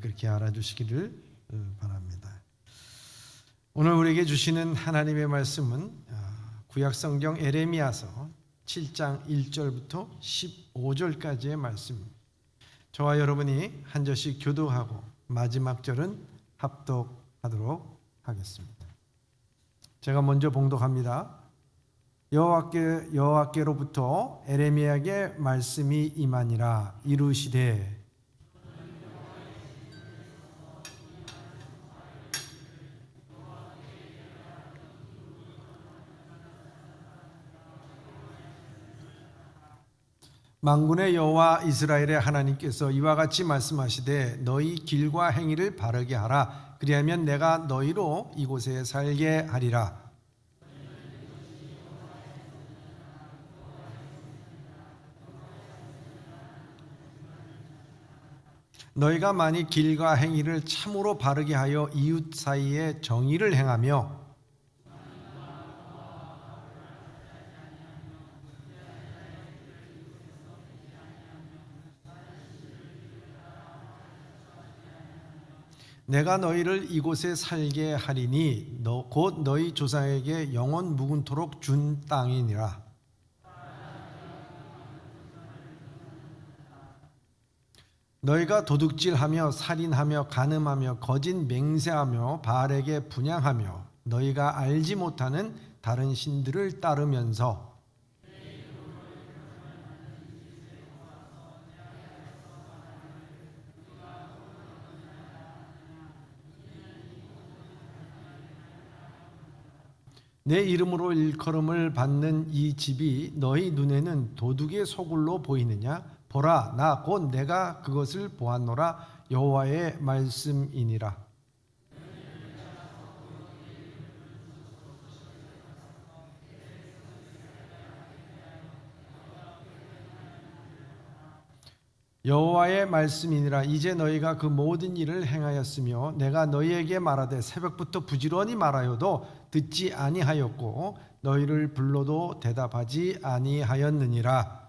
그렇게 알아주시기를 바랍니다. 오늘 우리에게 주시는 하나님의 말씀은 구약성경 에레미야서 7장 1절부터 15절까지의 말씀입니다. 저와 여러분이 한 절씩 교도하고 마지막 절은 합독하도록 하겠습니다. 제가 먼저 봉독합니다. 여호와께로부터 에레미야에게 말씀이 임하니라. 이르시되 만군의 여호와 이스라엘의 하나님께서 이와 같이 말씀하시되 너희 길과 행위를 바르게 하라. 그리하면 내가 너희로 이곳에 살게 하리라. 너희가 만일 길과 행위를 참으로 바르게 하여 이웃 사이에 정의를 행하며 내가 너희를 이곳에 살게 하리니 곧 너희 조상에게 영원 묵은토록 준 땅이니라. 너희가 도둑질하며 살인하며 간음하며 거짓 맹세하며 바알에게 분향하며 너희가 알지 못하는 다른 신들을 따르면서 내 이름으로 일컬음을 받는 이 집이 너희 눈에는 도둑의 소굴로 보이느냐? 보라, 나 곧 내가 그것을 보았노라. 여호와의 말씀이니라. 여호와의 말씀이니라. 이제 너희가 그 모든 일을 행하였으며 내가 너희에게 말하되 새벽부터 부지런히 말하여도 듣지 아니하였고 너희를 불러도 대답하지 아니하였느니라.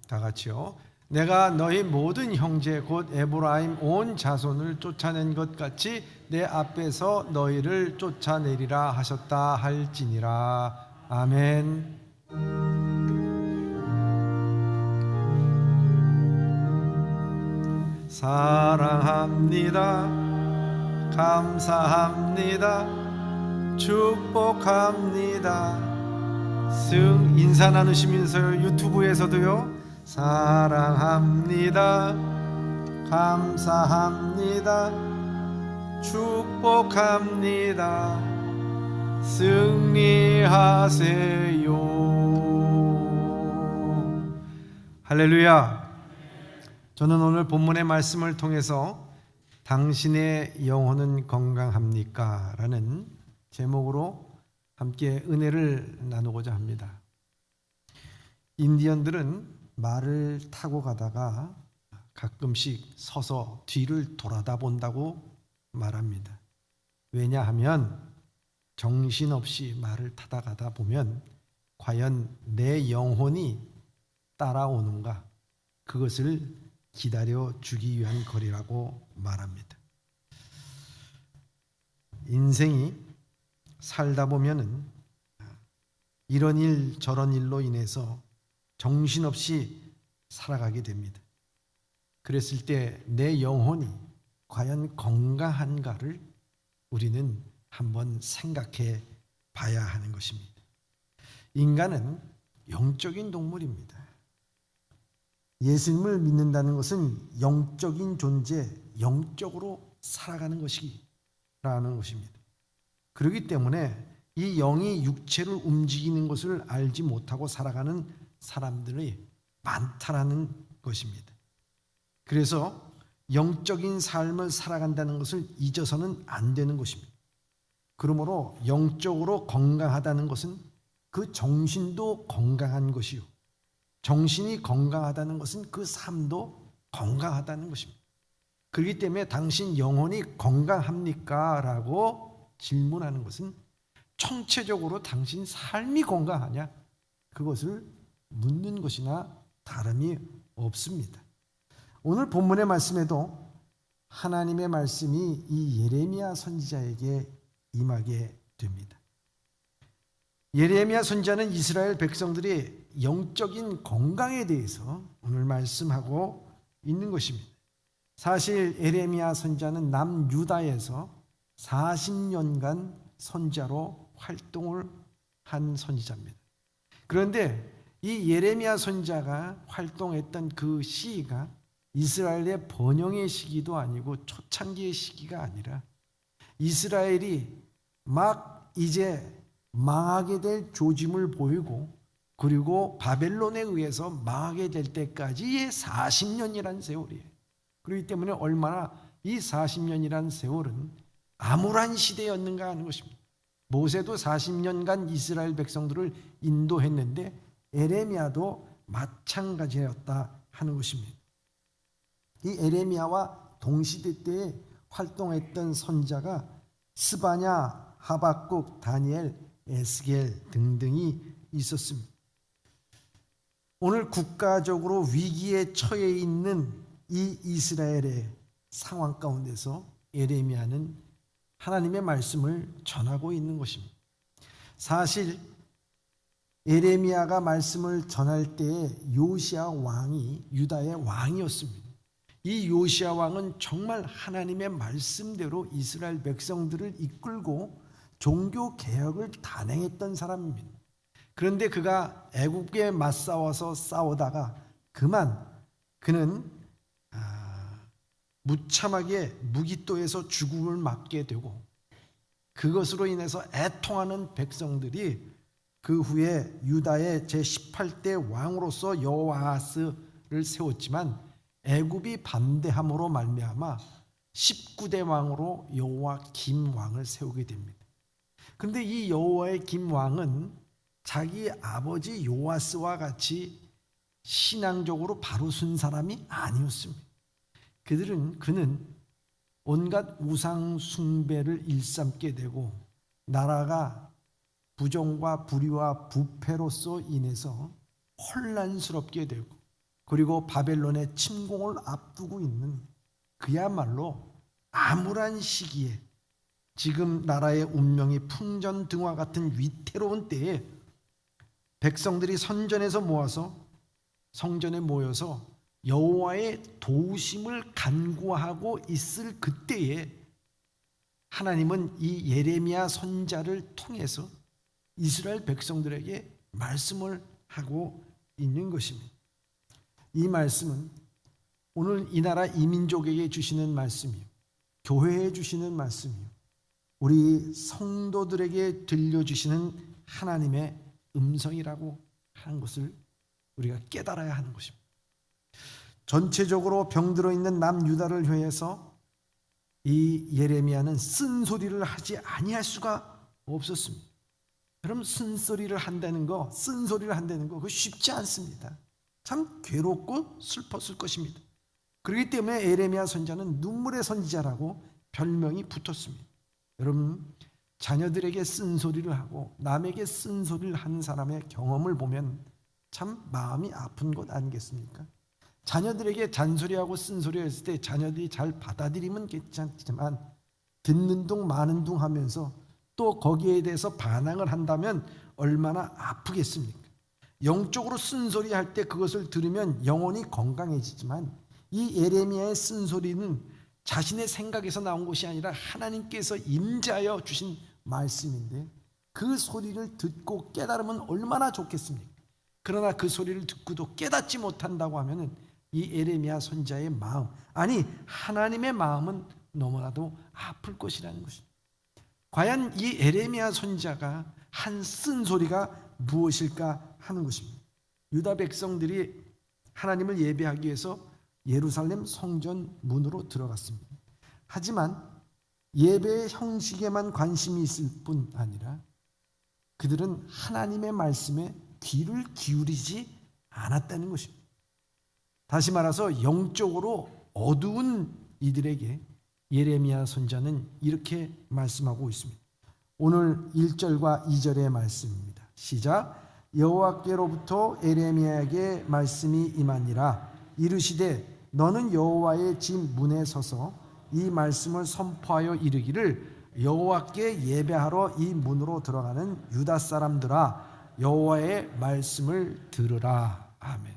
다 같이요. 내가 너희 모든 형제 곧 에브라임 온 자손을 쫓아낸 것 같이 내 앞에서 너희를 쫓아내리라 하셨다 할지니라. 아멘. 사랑합니다. 감사합니다. 축복합니다. 인사 나누시면서 유튜브에서도요. 사랑합니다. 감사합니다. 축복합니다. 승리하세요. 할렐루야. 저는 오늘 본문의 말씀을 통해서 당신의 영혼은 건강합니까? 라는 제목으로 함께 은혜를 나누고자 합니다. 인디언들은 말을 타고 가다가 가끔씩 서서 뒤를 돌아다 본다고 말합니다. 왜냐하면 정신없이 말을 타다 가다 보면 과연 내 영혼이 따라오는가, 그것을 기다려 주기 위한 거리라고 말합니다. 인생이 살다 보면은 이런 일 저런 일로 인해서 정신없이 살아가게 됩니다. 그랬을 때 내 영혼이 과연 건강한가를 우리는 한번 생각해 봐야 하는 것입니다. 인간은 영적인 동물입니다. 예수님을 믿는다는 것은 영적인 존재, 영적으로 살아가는 것이라는 것입니다. 그렇기 때문에 이 영이 육체를 움직이는 것을 알지 못하고 살아가는 사람들이 많다라는 것입니다. 그래서 영적인 삶을 살아간다는 것을 잊어서는 안 되는 것입니다. 그러므로 영적으로 건강하다는 것은 그 정신도 건강한 것이요, 정신이 건강하다는 것은 그 삶도 건강하다는 것입니다. 그렇기 때문에 당신 영혼이 건강합니까? 라고 질문하는 것은 총체적으로 당신 삶이 건강하냐? 그것을 묻는 것이나 다름이 없습니다. 오늘 본문의 말씀에도 하나님의 말씀이 이 예레미야 선지자에게 임하게 됩니다. 예레미야 선지자는 이스라엘 백성들의 영적인 건강에 대해서 오늘 말씀하고 있는 것입니다. 사실 예레미야 선지자는 남유다에서 40년간 선지자로 활동을 한 선지자입니다. 그런데 이 예레미야 선지자가 활동했던 그 시기가 이스라엘의 번영의 시기도 아니고 초창기의 시기가 아니라 이스라엘이 막 이제 망하게 될 조짐을 보이고 그리고 바벨론에 의해서 망하게 될 때까지의 40년이라는 세월이에요. 그렇기 때문에 얼마나 이 40년이라는 세월은 암울한 시대였는가 하는 것입니다. 모세도 40년간 이스라엘 백성들을 인도했는데 에레미야도 마찬가지였다 하는 것입니다. 이 에레미야와 동시대 때에 활동했던 선지자가 스바냐, 하박국, 다니엘, 에스겔 등등이 있었습니다. 오늘 국가적으로 위기에 처해 있는 이 이스라엘의 상황 가운데서 에레미야는 하나님의 말씀을 전하고 있는 것입니다. 사실 에레미야가 말씀을 전할 때에 요시야 왕이 유다의 왕이었습니다. 이 요시야 왕은 정말 하나님의 말씀대로 이스라엘 백성들을 이끌고 종교 개혁을 단행했던 사람입니다. 그런데 그가 애국에 맞싸워서 싸우다가 그는 무참하게 무기또에서 죽음을 맞게 되고 그것으로 인해서 애통하는 백성들이 그 후에 유다의 제18대 왕으로서 여호아하스를 세웠지만 애굽이 반대함으로 말미암아 19대 왕으로 여호와김 왕을 세우게 됩니다. 그런데 이 여호와김 왕은 자기 아버지 요아스와 같이 신앙적으로 바로 쓴 사람이 아니었습니다. 그는 온갖 우상 숭배를 일삼게 되고 나라가 부정과 불의와 부패로서 인해서 혼란스럽게 되고 그리고 바벨론의 침공을 앞두고 있는 그야말로 암울한 시기에 지금 나라의 운명이 풍전등화 같은 위태로운 때에 백성들이 성전에 모여서 여호와의 도우심을 간구하고 있을 그때에 하나님은 이 예레미야 선지자를 통해서 이스라엘 백성들에게 말씀을 하고 있는 것입니다. 이 말씀은 오늘 이 나라 이민족에게 주시는 말씀이요, 교회에 주시는 말씀이요, 우리 성도들에게 들려주시는 하나님의 음성이라고 하는 것을 우리가 깨달아야 하는 것입니다. 전체적으로 병들어 있는 남유다를 위해서 이 예레미야는 쓴소리를 하지 아니할 수가 없었습니다. 그럼 쓴소리를 한다는 거 그거 쉽지 않습니다. 참 괴롭고 슬펐을 것입니다. 그렇기 때문에 예레미야 선지자는 눈물의 선지자라고 별명이 붙었습니다. 여러분, 자녀들에게 쓴소리를 하고 남에게 쓴소리를 하는 사람의 경험을 보면 참 마음이 아픈 것 아니겠습니까? 자녀들에게 잔소리하고 쓴소리 했을 때 자녀들이 잘 받아들이면 괜찮지만 듣는 둥 마는 둥 하면서 또 거기에 대해서 반항을 한다면 얼마나 아프겠습니까? 영적으로 쓴소리 할 때 그것을 들으면 영혼이 건강해지지만 이 예레미야의 쓴소리는 자신의 생각에서 나온 것이 아니라 하나님께서 임자하여 주신 말씀인데 그 소리를 듣고 깨달으면 얼마나 좋겠습니까? 그러나 그 소리를 듣고도 깨닫지 못한다고 하면 이 예레미야 선지자의 마음, 아니 하나님의 마음은 너무나도 아플 것이라는 것입니다. 과연 이 예레미야 선지자가 한 쓴소리가 무엇일까 하는 것입니다. 유다 백성들이 하나님을 예배하기 위해서 예루살렘 성전 문으로 들어갔습니다. 하지만 예배의 형식에만 관심이 있을 뿐 아니라 그들은 하나님의 말씀에 귀를 기울이지 않았다는 것입니다. 다시 말해서 영적으로 어두운 이들에게 예레미야 선지자는 이렇게 말씀하고 있습니다. 오늘 1절과 2절의 말씀입니다. 시작. 여호와께로부터 에레미야에게 말씀이 임하니라. 이르시되 너는 여호와의 집 문에 서서 이 말씀을 선포하여 이르기를 여호와께 예배하러 이 문으로 들어가는 유다 사람들아, 여호와의 말씀을 들으라. 아멘.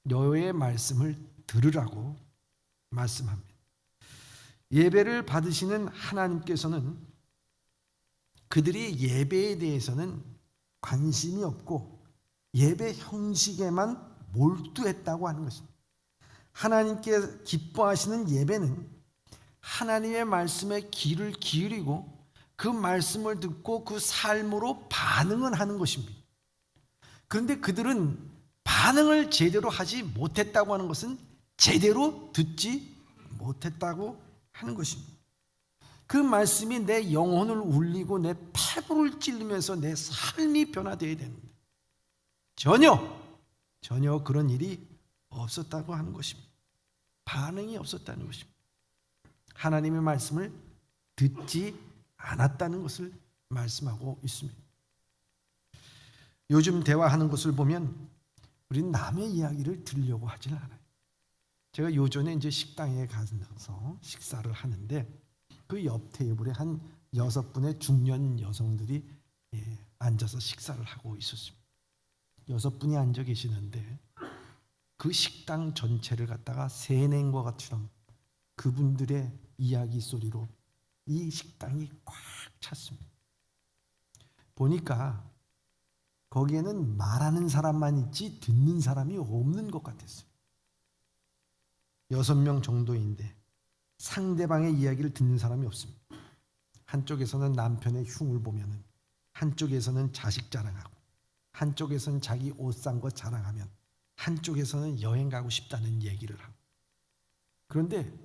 여호와의 말씀을 들으라고 말씀합니다. 예배를 받으시는 하나님께서는 그들이 예배에 대해서는 관심이 없고 예배 형식에만 몰두했다고 하는 것입니다. 하나님께 기뻐하시는 예배는 하나님의 말씀에 귀를 기울이고 그 말씀을 듣고 그 삶으로 반응을 하는 것입니다. 그런데 그들은 반응을 제대로 하지 못했다고 하는 것은 제대로 듣지 못했다고 하는 것입니다. 그 말씀이 내 영혼을 울리고 내 폐부를 찔르면서 내 삶이 변화되어야 되는데 전혀 그런 일이 없었다고 하는 것입니다. 반응이 없었다는 것입니다. 하나님의 말씀을 듣지 않았다는 것을 말씀하고 있습니다. 요즘 대화하는 것을 보면 우리는 남의 이야기를 들으려고 하질 않아요. 제가 요전에 이제 식당에 가서 식사를 하는데 그 옆 테이블에 한 6분의 중년 여성들이 앉아서 식사를 하고 있었습니다. 6분이 앉아 계시는데 그 식당 전체를 갖다가 새냉과 같처럼 그분들의 이야기 소리로 이 식당이 꽉 찼습니다. 보니까 거기에는 말하는 사람만 있지 듣는 사람이 없는 것 같았어요. 6명 정도인데 상대방의 이야기를 듣는 사람이 없습니다. 한쪽에서는 남편의 흉을 보면은, 한쪽에서는 자식 자랑하고, 한쪽에서는 자기 옷 산 거 자랑하면, 한쪽에서는 여행 가고 싶다는 얘기를 하고. 그런데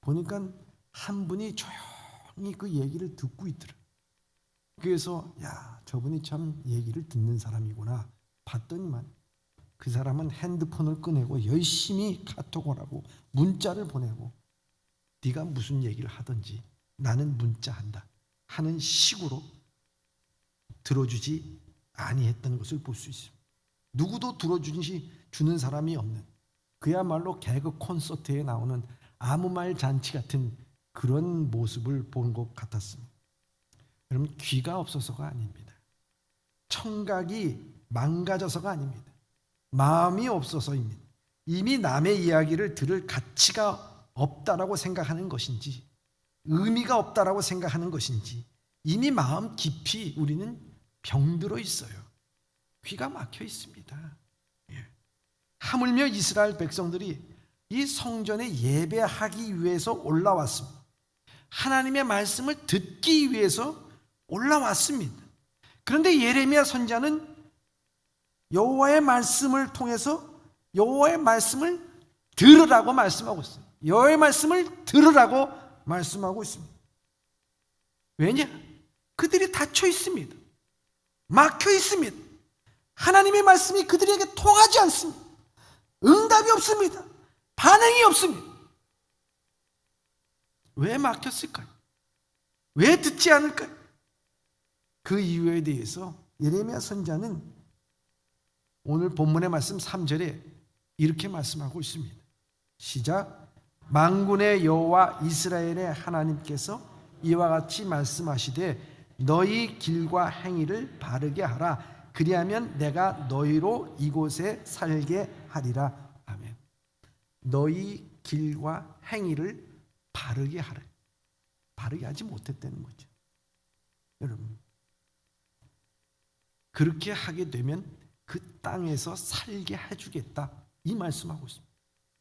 보니까 한 분이 조용히 그 얘기를 듣고 있더라. 그래서 저분이 참 얘기를 듣는 사람이구나 봤더니만 그 사람은 핸드폰을 꺼내고 열심히 카톡을 하고 문자를 보내고 네가 무슨 얘기를 하든지 나는 문자한다 하는 식으로 들어주지 아니했던 것을 볼 수 있습니다. 누구도 들어주는 사람이 없는, 그야말로 개그 콘서트에 나오는 아무 말 잔치 같은 그런 모습을 본 것 같았습니다. 여러분, 귀가 없어서가 아닙니다. 청각이 망가져서가 아닙니다. 마음이 없어서입니다. 이미 남의 이야기를 들을 가치가 없다라고 생각하는 것인지, 의미가 없다라고 생각하는 것인지, 이미 마음 깊이 우리는 병들어 있어요. 귀가 막혀 있습니다. 하물며 이스라엘 백성들이 이 성전에 예배하기 위해서 올라왔습니다. 하나님의 말씀을 듣기 위해서 올라왔습니다. 그런데 예레미야 선지자는 여호와의 말씀을 통해서 여호와의 말씀을 들으라고 말씀하고 있어요. 여호와의 말씀을 들으라고 말씀하고 있습니다. 왜냐? 그들이 닫혀 있습니다. 막혀 있습니다. 하나님의 말씀이 그들에게 통하지 않습니다. 응답이 없습니다. 반응이 없습니다. 왜 막혔을까요? 왜 듣지 않을까요? 그 이유에 대해서 예레미야 선지자는 오늘 본문의 말씀 3절에 이렇게 말씀하고 있습니다. 시작. 만군의 여호와 이스라엘의 하나님께서 이와 같이 말씀하시되 너희 길과 행위를 바르게 하라. 그리하면 내가 너희로 이곳에 살게 하리라. 아멘. 너희 길과 행위를 바르게 하라. 바르게 하지 못했다는 거죠. 여러분, 그렇게 하게 되면 그 땅에서 살게 해주겠다, 이 말씀하고 있습니다.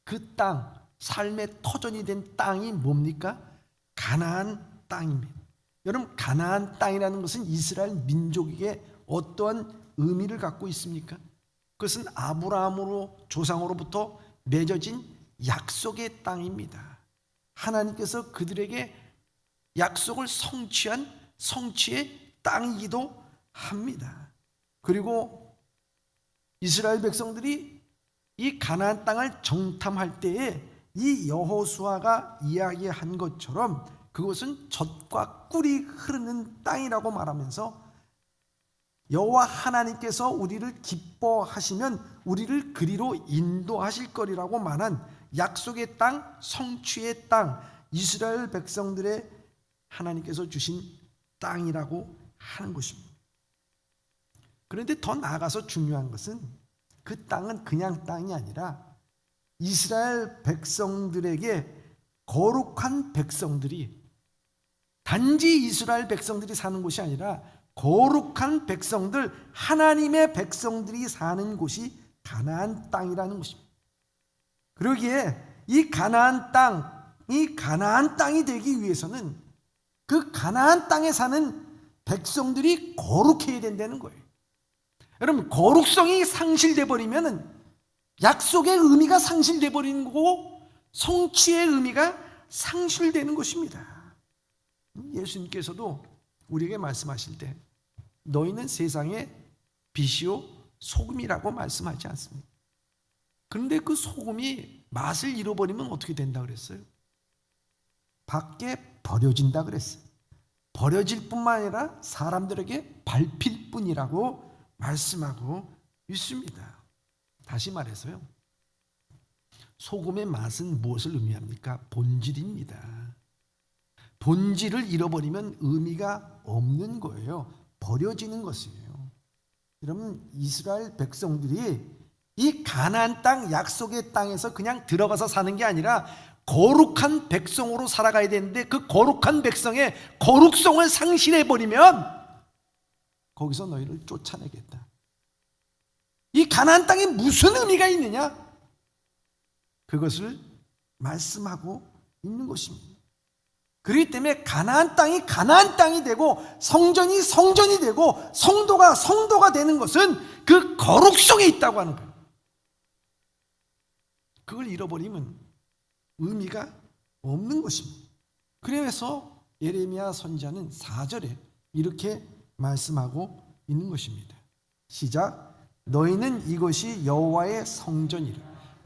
그 땅, 삶의 터전이 된 땅이 뭡니까? 가나안 땅입니다. 여러분, 가나안 땅이라는 것은 이스라엘 민족에게 어떠한 의미를 갖고 있습니까? 그것은 아브라함으로 조상으로부터 맺어진 약속의 땅입니다. 하나님께서 그들에게 약속을 성취한 성취의 땅이기도 합니다. 그리고 이스라엘 백성들이 이 가나안 땅을 정탐할 때에 이 여호수아가 이야기한 것처럼 그것은 젖과 꿀이 흐르는 땅이라고 말하면서 여호와 하나님께서 우리를 기뻐하시면 우리를 그리로 인도하실 거리라고 말한 약속의 땅, 성취의 땅, 이스라엘 백성들의 하나님께서 주신 땅이라고 하는 것입니다. 그런데 더 나아가서 중요한 것은 그 땅은 그냥 땅이 아니라 이스라엘 백성들에게 거룩한 백성들이, 단지 이스라엘 백성들이 사는 곳이 아니라 거룩한 백성들, 하나님의 백성들이 사는 곳이 가나안 땅이라는 것입니다. 그러기에 이 가나안 땅이 되기 위해서는 그 가나안 땅에 사는 백성들이 거룩해야 된다는 거예요. 여러분, 거룩성이 상실돼 버리면 약속의 의미가 상실돼 버리는 거고 성취의 의미가 상실되는 것입니다. 예수님께서도 우리에게 말씀하실 때 너희는 세상의 빛이요 소금이라고 말씀하지 않습니까? 그런데 그 소금이 맛을 잃어버리면 어떻게 된다 그랬어요? 밖에 버려진다 그랬어요. 버려질 뿐만 아니라 사람들에게 밟힐 뿐이라고 말씀하고 있습니다. 다시 말해서요, 소금의 맛은 무엇을 의미합니까? 본질입니다. 본질을 잃어버리면 의미가 없는 거예요. 버려지는 것이에요. 여러분, 이스라엘 백성들이 이 가나안 땅, 약속의 땅에서 그냥 들어가서 사는 게 아니라 거룩한 백성으로 살아가야 되는데 그 거룩한 백성의 거룩성을 상실해버리면 거기서 너희를 쫓아내겠다. 이 가나안 땅에 무슨 의미가 있느냐? 그것을 말씀하고 있는 것입니다. 그렇기 때문에 가나안 땅이 되고 성전이 성전이 되고 성도가 성도가 되는 것은 그 거룩성에 있다고 하는 거예요. 그걸 잃어버리면 의미가 없는 것입니다. 그래서 예레미야 선지자는 4절에 이렇게 말씀하고 있는 것입니다. 시작. 너희는 이것이 여호와의 성전이라,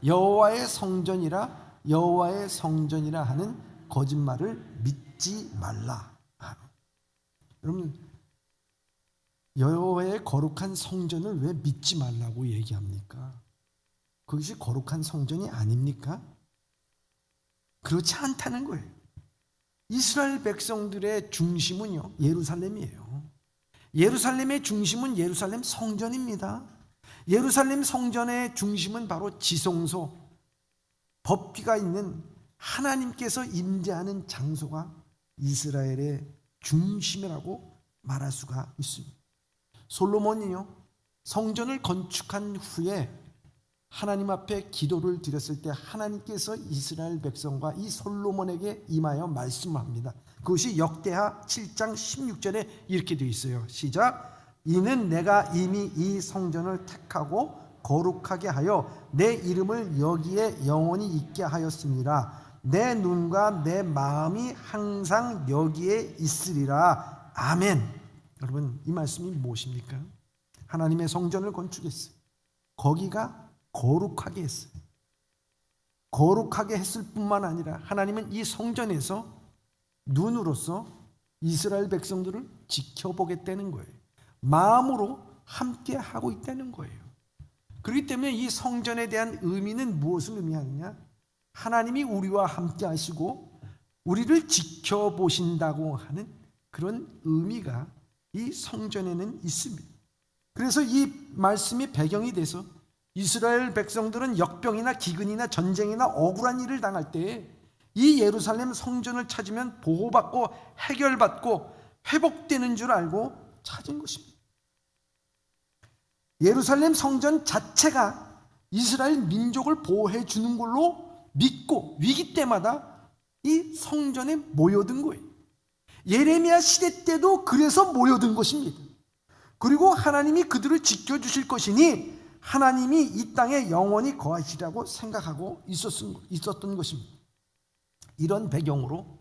여호와의 성전이라, 여호와의 성전이라 하는 거짓말을 믿지 말라. 여러분, 여호와의 거룩한 성전을 왜 믿지 말라고 얘기합니까? 그것이 거룩한 성전이 아닙니까? 그렇지 않다는 거예요. 이스라엘 백성들의 중심은요, 예루살렘이에요. 예루살렘의 중심은 예루살렘 성전입니다. 예루살렘 성전의 중심은 바로 지성소, 법궤가 있는 하나님께서 임재하는 장소가 이스라엘의 중심이라고 말할 수가 있습니다. 솔로몬이요, 성전을 건축한 후에 하나님 앞에 기도를 드렸을 때 하나님께서 이스라엘 백성과 이 솔로몬에게 임하여 말씀합니다. 그것이 역대하 7장 16절에 이렇게 되어 있어요. 시작. 이는 내가 이미 이 성전을 택하고 거룩하게 하여 내 이름을 여기에 영원히 있게 하였습니다. 내 눈과 내 마음이 항상 여기에 있으리라. 아멘. 여러분, 이 말씀이 무엇입니까? 하나님의 성전을 건축했어요. 거기가 거룩하게 했어요. 거룩하게 했을 뿐만 아니라 하나님은 이 성전에서 눈으로서 이스라엘 백성들을 지켜보겠다는 거예요. 마음으로 함께 하고 있다는 거예요. 그렇기 때문에 이 성전에 대한 의미는 무엇을 의미하느냐? 하나님이 우리와 함께 하시고 우리를 지켜보신다고 하는 그런 의미가 이 성전에는 있습니다. 그래서 이 말씀이 배경이 돼서 이스라엘 백성들은 역병이나 기근이나 전쟁이나 억울한 일을 당할 때에 이 예루살렘 성전을 찾으면 보호받고 해결받고 회복되는 줄 알고 찾은 것입니다. 예루살렘 성전 자체가 이스라엘 민족을 보호해 주는 걸로 믿고 위기 때마다 이 성전에 모여든 거예요. 예레미야 시대 때도 그래서 모여든 것입니다. 그리고 하나님이 그들을 지켜주실 것이니 하나님이 이 땅에 영원히 거하시라고 생각하고 있었던 것입니다. 이런 배경으로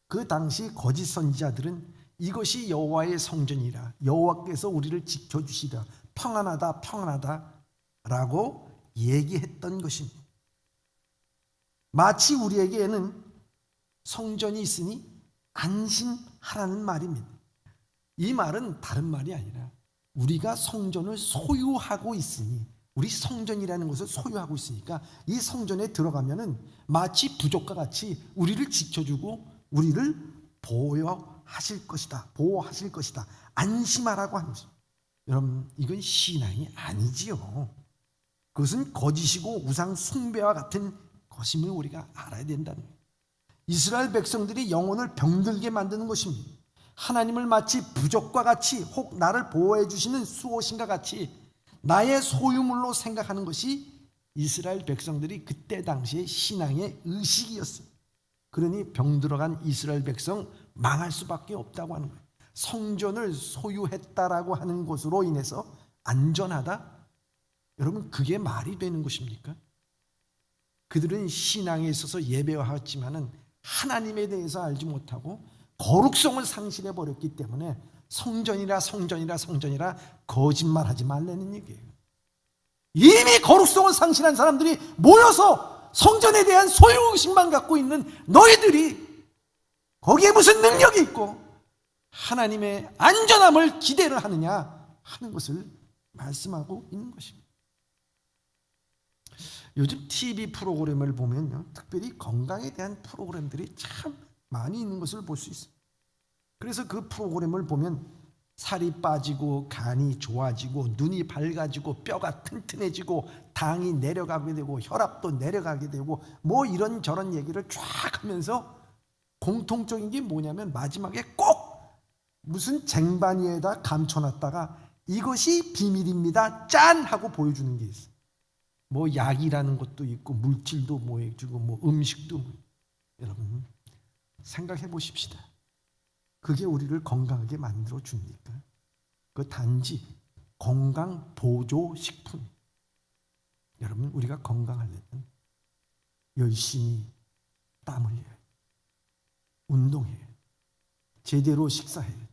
그 당시 거짓 선지자들은 이것이 여호와의 성전이라, 여호와께서 우리를 지켜주시라, 평안하다 평안하다 라고 얘기했던 것입니다. 마치 우리에게는 성전이 있으니 안심하라는 말입니다. 이 말은 다른 말이 아니라 우리가 성전을 소유하고 있으니, 우리 성전이라는 것을 소유하고 있으니까 이 성전에 들어가면은 마치 부족과 같이 우리를 지켜주고 우리를 보호하실 것이다. 안심하라고 하는 거죠. 여러분, 이건 신앙이 아니지요. 그것은 거짓이고 우상 숭배와 같은 것임을 우리가 알아야 된다는 거예요. 이스라엘 백성들이 영혼을 병들게 만드는 것입니다. 하나님을 마치 부족과 같이, 혹 나를 보호해 주시는 수호신과 같이 나의 소유물로 생각하는 것이 이스라엘 백성들이 그때 당시의 신앙의 의식이었어요. 그러니 병들어간 이스라엘 백성 망할 수밖에 없다고 하는 거예요. 성전을 소유했다라고 하는 것으로 인해서 안전하다? 여러분, 그게 말이 되는 것입니까? 그들은 신앙에 있어서 예배하였지만은 하나님에 대해서 알지 못하고 거룩성을 상실해 버렸기 때문에 성전이라 거짓말하지 말라는 얘기예요. 이미 거룩성을 상실한 사람들이 모여서 성전에 대한 소유의식만 갖고 있는 너희들이 거기에 무슨 능력이 있고 하나님의 안전함을 기대를 하느냐 하는 것을 말씀하고 있는 것입니다. 요즘 TV 프로그램을 보면요, 특별히 건강에 대한 프로그램들이 참 많이 있는 것을 볼 수 있어요. 그래서 그 프로그램을 보면 살이 빠지고 간이 좋아지고 눈이 밝아지고 뼈가 튼튼해지고 당이 내려가게 되고 혈압도 내려가게 되고 뭐 이런저런 얘기를 쫙 하면서 공통적인 게 뭐냐면 마지막에 꼭 무슨 쟁반 위에다 감춰놨다가 이것이 비밀입니다 짠 하고 보여주는 게 있어요. 뭐 약이라는 것도 있고 물질도 뭐 해주고 뭐 음식도 여러분 생각해 보십시다. 그게 우리를 건강하게 만들어 줍니까? 그 단지 건강 보조 식품. 여러분, 우리가 건강하려면 열심히 땀 흘려야 돼. 운동해야 돼. 제대로 식사해야 돼.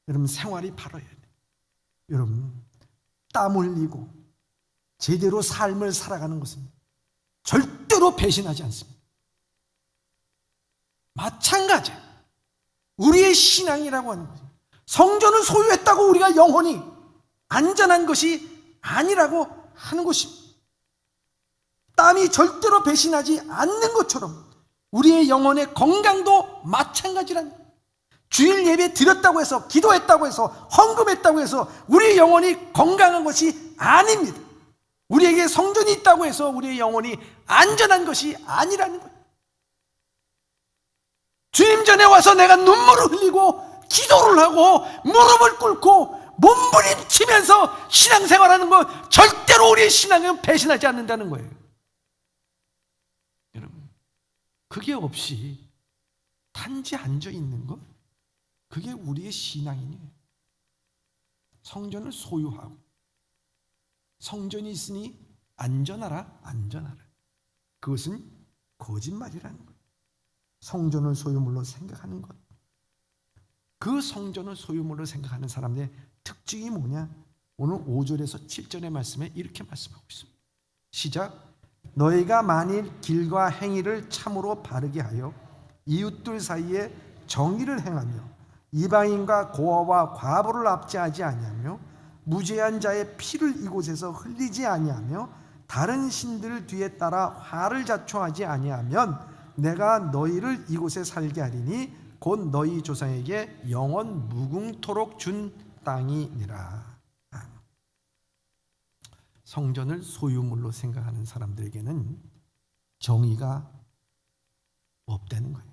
여러분, 생활이 바라야 돼. 여러분, 땀 흘리고 제대로 삶을 살아가는 것은 절대로 배신하지 않습니다. 마찬가지야. 우리의 신앙이라고 하는 거죠. 성전을 소유했다고 우리가 영혼이 안전한 것이 아니라고 하는 것입니다. 땀이 절대로 배신하지 않는 것처럼 우리의 영혼의 건강도 마찬가지라는 거예요. 주일 예배 드렸다고 해서, 기도했다고 해서, 헌금했다고 해서 우리의 영혼이 건강한 것이 아닙니다. 우리에게 성전이 있다고 해서 우리의 영혼이 안전한 것이 아니라는 거예요. 주님 전에 와서 내가 눈물을 흘리고 기도를 하고 무릎을 꿇고 몸부림치면서 신앙생활하는 거 절대로 우리의 신앙은 배신하지 않는다는 거예요. 여러분, 그게 없이 단지 앉아있는 것, 그게 우리의 신앙이에요. 성전을 소유하고 성전이 있으니 안전하라. 그것은 거짓말이라는 거예요. 성전을 소유물로 생각하는 것. 그 성전을 소유물로 생각하는 사람들의 특징이 뭐냐? 오늘 5절에서 7절의 말씀에 이렇게 말씀하고 있습니다. 시작. 너희가 만일 길과 행위를 참으로 바르게 하여 이웃들 사이에 정의를 행하며 이방인과 고아와 과부를 압제하지 아니하며 무죄한 자의 피를 이곳에서 흘리지 아니하며 다른 신들 뒤에 따라 화를 자초하지 아니하면 내가 너희를 이곳에 살게 하리니 곧 너희 조상에게 영원 무궁토록 준 땅이니라. 성전을 소유물로 생각하는 사람들에게는 정의가 없다는 거예요.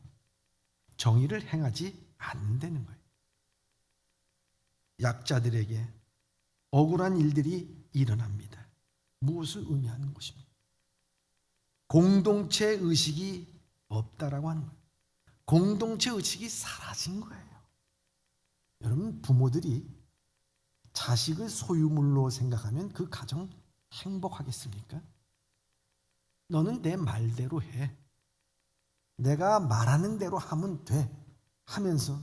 정의를 행하지 않는다는 거예요. 약자들에게 억울한 일들이 일어납니다. 무엇을 의미하는 것입니까? 공동체 의식이 없다라고 하는 거예요. 공동체 의식이 사라진 거예요. 여러분, 부모들이 자식을 소유물로 생각하면 그 가정 행복하겠습니까? 너는 내 말대로 해. 내가 말하는 대로 하면 돼. 하면서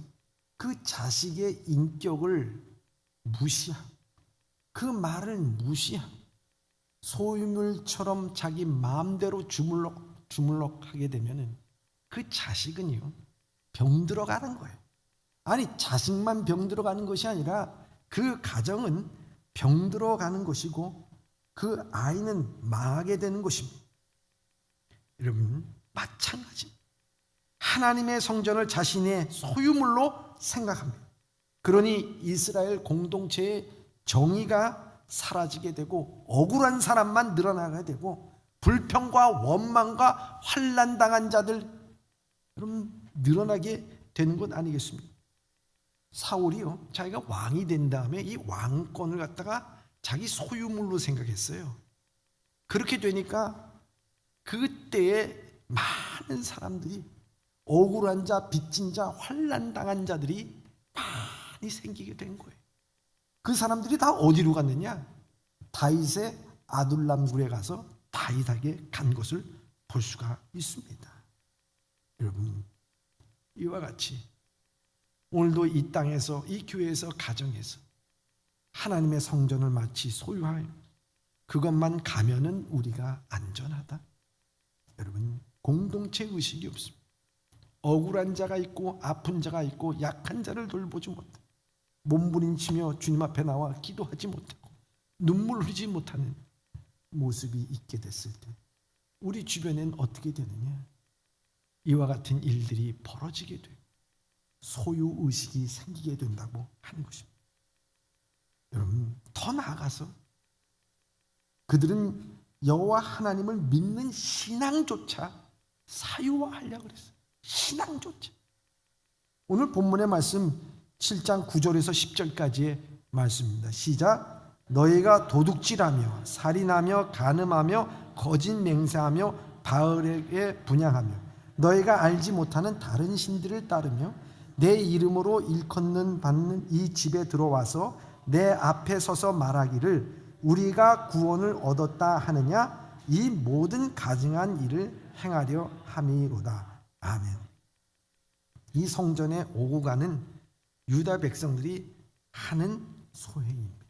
그 자식의 인격을 무시하고 그 말을 무시하고 소유물처럼 자기 마음대로 주물럭하게 되면은 그 자식은요, 병들어가는 거예요. 아니, 자식만 병들어가는 것이 아니라 그 가정은 병들어가는 것이고 그 아이는 망하게 되는 것입니다. 여러분, 마찬가지. 하나님의 성전을 자신의 소유물로 생각합니다. 그러니 이스라엘 공동체의 정의가 사라지게 되고 억울한 사람만 늘어나게 되고 불평과 원망과 환난당한 자들 여러분 늘어나게 되는 것 아니겠습니까? 사울이요, 자기가 왕이 된 다음에 이 왕권을 갖다가 자기 소유물로 생각했어요. 그렇게 되니까 그때에 많은 사람들이 억울한 자, 빚진 자, 환난당한 자들이 많이 생기게 된 거예요. 그 사람들이 다 어디로 갔느냐? 다윗의 아둘람 굴에 가서 다윗에게 간 것을 볼 수가 있습니다. 여러분, 이와 같이 오늘도 이 땅에서, 이 교회에서, 가정에서 하나님의 성전을 마치 소유하여 그것만 가면은 우리가 안전하다. 여러분, 공동체 의식이 없습니다. 억울한 자가 있고 아픈 자가 있고 약한 자를 돌보지 못하고 몸부림치며 주님 앞에 나와 기도하지 못하고 눈물 흘리지 못하는 모습이 있게 됐을 때 우리 주변엔 어떻게 되느냐? 이와 같은 일들이 벌어지게 되고 소유의식이 생기게 된다고 하는 것입니다. 여러분, 더 나아가서 그들은 여호와 하나님을 믿는 신앙조차 사유화하려고 그랬어요. 신앙조차. 오늘 본문의 말씀 7장 9절에서 10절까지의 말씀입니다. 시작. 너희가 도둑질하며 살인하며 간음하며 거짓 맹세하며 바알에게 분향하며 너희가 알지 못하는 다른 신들을 따르며 내 이름으로 일컫는 받는 이 집에 들어와서 내 앞에 서서 말하기를 우리가 구원을 얻었다 하느냐? 이 모든 가증한 일을 행하려 함이로다. 아멘. 이 성전에 오고 가는 유다 백성들이 하는 소행입니다.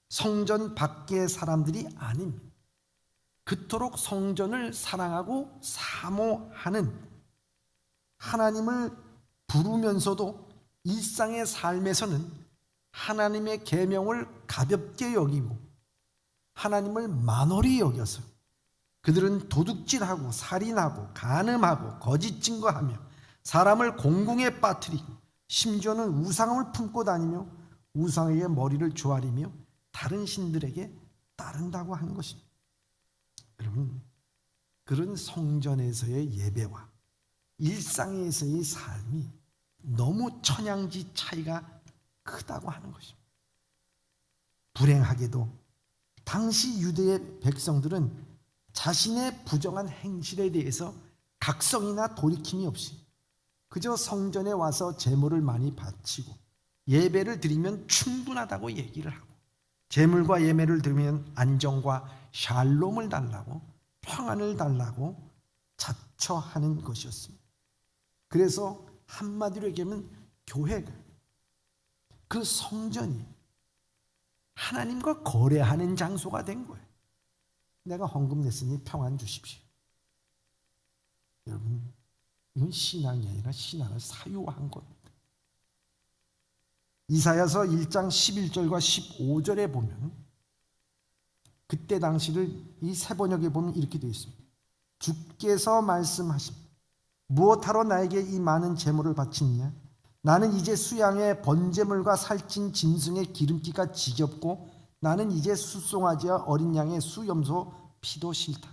성전 밖의 사람들이 아닙니다. 그토록 성전을 사랑하고 사모하는 하나님을 부르면서도 일상의 삶에서는 하나님의 계명을 가볍게 여기고 하나님을 만홀히 여겨서 그들은 도둑질하고 살인하고 간음하고 거짓 증거하며 사람을 공궁에 빠뜨리고 심지어는 우상을 품고 다니며 우상에게 머리를 조아리며 다른 신들에게 따른다고 하는 것입니다. 여러분, 그런 성전에서의 예배와 일상에서의 삶이 너무 천양지 차이가 크다고 하는 것입니다. 불행하게도 당시 유대의 백성들은 자신의 부정한 행실에 대해서 각성이나 돌이킴이 없이 그저 성전에 와서 제물을 많이 바치고 예배를 드리면 충분하다고 얘기를 하고 제물과 예배를 드리면 안정과 샬롬을 달라고 평안을 달라고 자처하는 것이었습니다. 그래서 한마디로 얘기하면 교회가 그 성전이 하나님과 거래하는 장소가 된 거예요. 내가 헌금 냈으니 평안 주십시오. 여러분, 이건 신앙이 아니라 신앙을 사유화한 겁니다. 이사야서 1장 11절과 15절에 보면 그때 당시를 이 세번역에 보면 이렇게 되어 있습니다. 주께서 말씀하십니다. 무엇하러 나에게 이 많은 제물을 바치느냐? 나는 이제 수양의 번제물과 살찐 짐승의 기름기가 지겹고 나는 이제 숫송아지와 어린 양의 수염소 피도 싫다.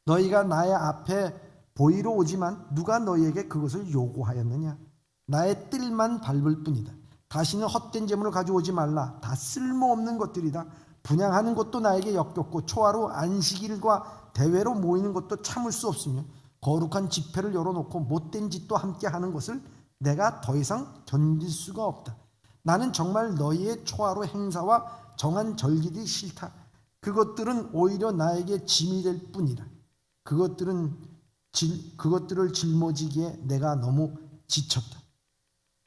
너희가 나의 앞에 보이러 오지만 누가 너희에게 그것을 요구하였느냐? 나의 뜰만 밟을 뿐이다. 다시는 헛된 제물을 가져오지 말라. 다 쓸모없는 것들이다. 분향하는 것도 나에게 역겹고 초하루 안식일과 대회로 모이는 것도 참을 수 없으며 거룩한 집회를 열어놓고 못된 짓도 함께 하는 것을 내가 더 이상 견딜 수가 없다. 나는 정말 너희의 초하루 행사와 정한 절기들이 싫다. 그것들은 오히려 나에게 짐이 될 뿐이라. 그것들을 짊어지기에 내가 너무 지쳤다.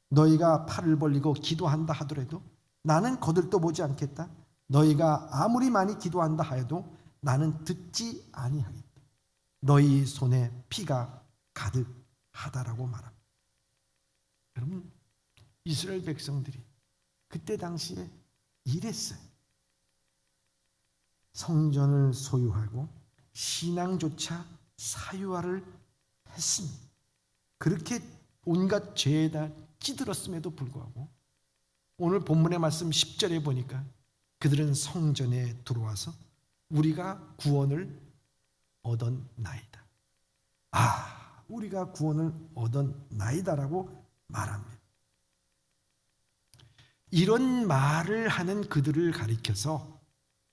너희가 팔을 벌리고 기도한다 하더라도 나는 거들떠 보지 않겠다. 너희가 아무리 많이 기도한다 하여도 나는 듣지 아니하겠다. 너희 손에 피가 가득하다라고 말합니다. 여러분, 이스라엘 백성들이 그때 당시에 이랬어요. 성전을 소유하고 신앙조차 사유화를 했습니다. 그렇게 온갖 죄에다 찌들었음에도 불구하고 오늘 본문의 말씀 10절에 보니까 그들은 성전에 들어와서 우리가 구원을 얻었나이다. 우리가 구원을 얻었나이다라고 말합니다. 이런 말을 하는 그들을 가리켜서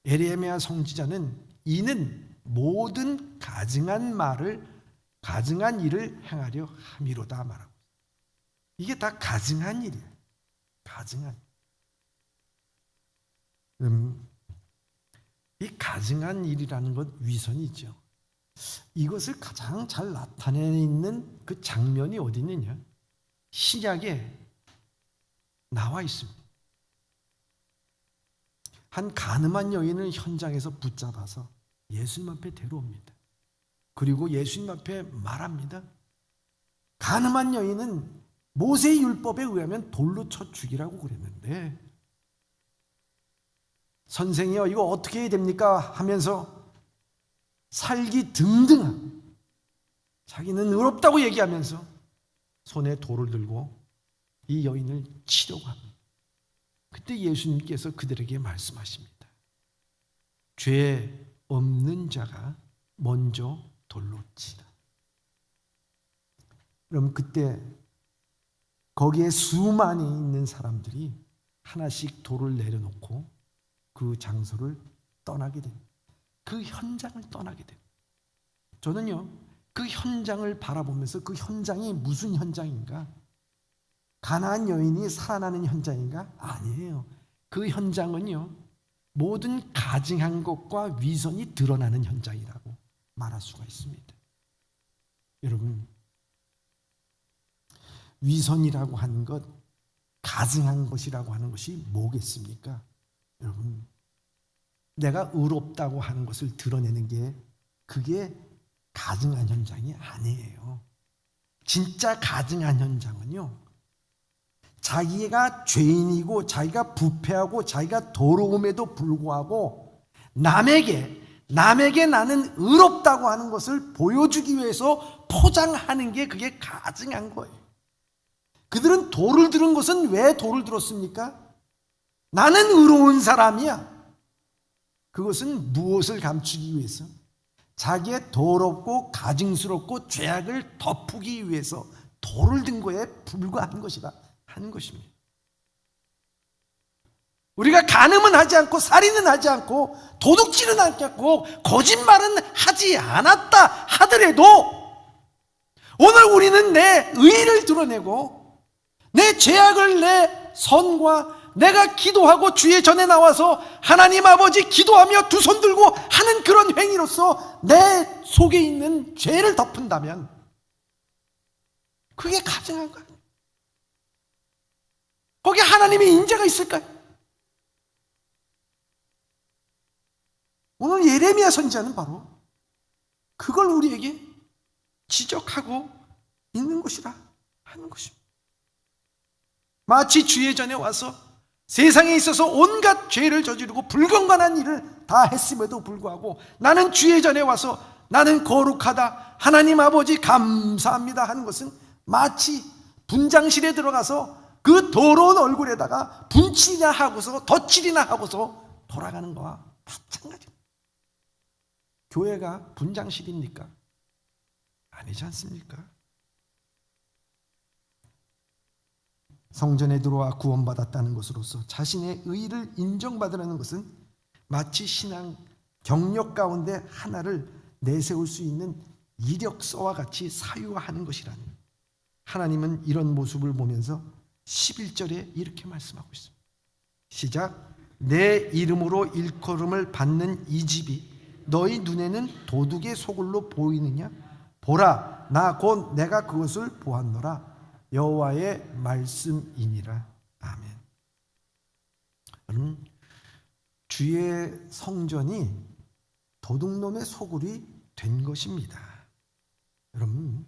에레미야 선지자는 이는 모든 가증한 일을 행하려 함이로다 말하고, 이게 다 가증한 일이에요. 가증한. 이 가증한 일이라는 것 위선이죠. 이것을 가장 잘 나타내는 그 장면이 어디 있느냐? 신약에 나와 있습니다. 한 가늠한 여인을 현장에서 붙잡아서 예수님 앞에 데려옵니다. 그리고 예수님 앞에 말합니다. 가늠한 여인은 모세의 율법에 의하면 돌로 쳐 죽이라고 그랬는데, 선생이요, 이거 어떻게 해야 됩니까? 하면서 살기 등등한, 자기는 의롭다고 얘기하면서 손에 돌을 들고 이 여인을 치려고 합니다. 그때 예수님께서 그들에게 말씀하십니다. 죄 없는 자가 먼저 돌로 치라. 그럼 그때 거기에 수많이 있는 사람들이 하나씩 돌을 내려놓고 그 장소를 떠나게 됩니다. 그 현장을 떠나게 됩니다. 저는요, 그 현장을 바라보면서 그 현장이 무슨 현장인가? 가나안 여인이 살아나는 현장인가? 아니에요. 그 현장은요, 모든 가증한 것과 위선이 드러나는 현장이라고 말할 수가 있습니다. 여러분, 위선이라고 하는 것, 가증한 것이라고 하는 것이 뭐겠습니까? 여러분, 내가 의롭다고 하는 것을 드러내는 게, 그게 가증한 현장이 아니에요. 진짜 가증한 현장은요, 자기가 죄인이고 자기가 부패하고 자기가 더러움에도 불구하고 남에게 나는 의롭다고 하는 것을 보여주기 위해서 포장하는 게, 그게 가증한 거예요. 그들은 돌을 들은 것은 왜 돌을 들었습니까? 나는 의로운 사람이야. 그것은 무엇을 감추기 위해서? 자기의 더럽고 가증스럽고 죄악을 덮기 위해서 돌을 든 거에 불과한 것이다 하는 것입니다. 우리가 간음은 하지 않고 살인은 하지 않고 도둑질은 하지 않고 거짓말은 하지 않았다 하더라도 오늘 우리는 내 의를 드러내고 내 죄악을, 내 선과 내가 기도하고 주의 전에 나와서 하나님 아버지 기도하며 두 손 들고 하는 그런 행위로서 내 속에 있는 죄를 덮은다면 그게 가증한 거예요. 거기에 하나님의 인자가 있을까요? 오늘 예레미야 선지자는 바로 그걸 우리에게 지적하고 있는 것이라 하는 것입니다. 마치 주의 전에 와서 세상에 있어서 온갖 죄를 저지르고 불건강한 일을 다 했음에도 불구하고 나는 주의 전에 와서 나는 거룩하다, 하나님 아버지 감사합니다 하는 것은 마치 분장실에 들어가서 그 더러운 얼굴에다가 분칠이나 하고서 덧칠이나 하고서 돌아가는 거와 마찬가지입니다. 교회가 분장실입니까? 아니지 않습니까? 성전에 들어와 구원받았다는 것으로서 자신의 의를 인정받으라는 것은 마치 신앙 경력 가운데 하나를 내세울 수 있는 이력서와 같이 사유화하는 것이라니, 하나님은 이런 모습을 보면서 11절에 이렇게 말씀하고 있습니다. 시작. 내 이름으로 일컬음을 받는 이 집이 너희 눈에는 도둑의 소굴로 보이느냐? 보라, 나 곧 내가 그것을 보았노라. 여호와의 말씀이니라. 아멘. 여러분, 주의 성전이 도둑놈의 소굴이 된 것입니다. 여러분,